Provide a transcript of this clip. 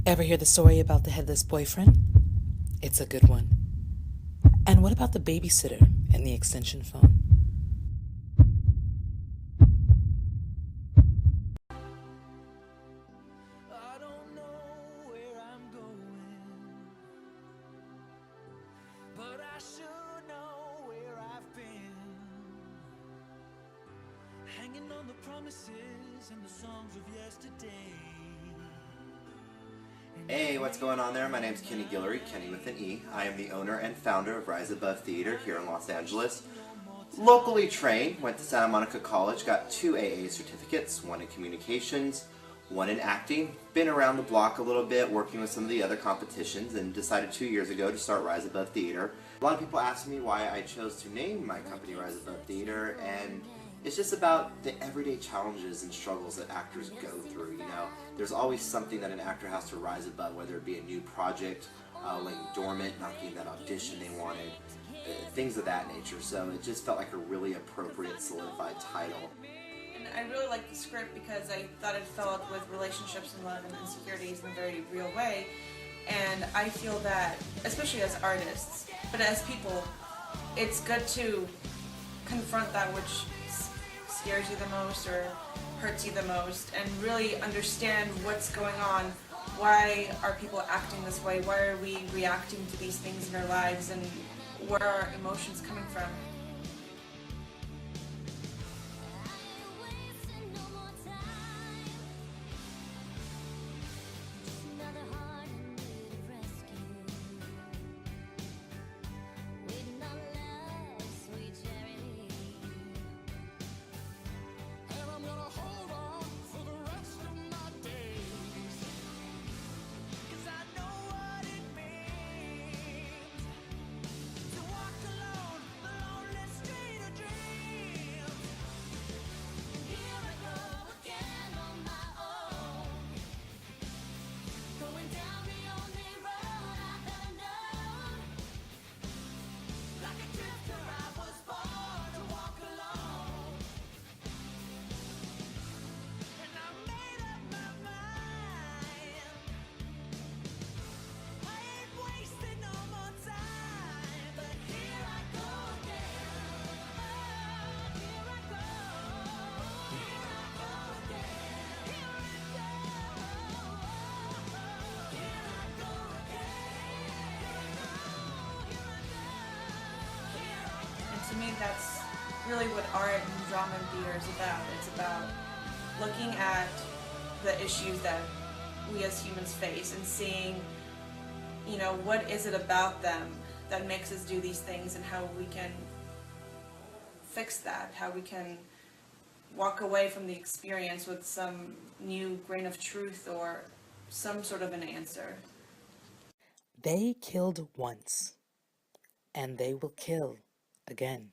Ever hear the story about the headless boyfriend? It's a good one. And what about the babysitter and the extension phone? I don't know where I'm going, but I sure know where I've been. Hanging on the promises and the songs of yesterday. Hey, what's going on there? My name's Kenny Guillory, Kenny with an E. I am the owner and founder of Rise Above Theater here in Los Angeles. Locally trained, went to Santa Monica College, got 2 AA certificates, one in communications, one in acting. Been around the block a little bit, working with some of the other competitions, and decided 2 years ago to start Rise Above Theater. A lot of people ask me why I chose to name my company Rise Above Theater, and it's just about the everyday challenges and struggles that actors go through. You know, there's always something that an actor has to rise above, whether it be a new project, laying dormant, not getting that audition they wanted, things of that nature. So it just felt like a really appropriate, solidified title. And I really liked the script because I thought it felt with relationships and love and insecurities in a very real way. And I feel that, especially as artists, but as people, it's good to confront that which scares you the most or hurts you the most and really understand what's going on. Why are people acting this way? Why are we reacting to these things in our lives, and where are our emotions coming from? To me, that's really what art and drama and theater is about. It's about looking at the issues that we as humans face and seeing, what is it about them that makes us do these things, and how we can fix that, how we can walk away from the experience with some new grain of truth or some sort of an answer. They killed once, and they will kill again.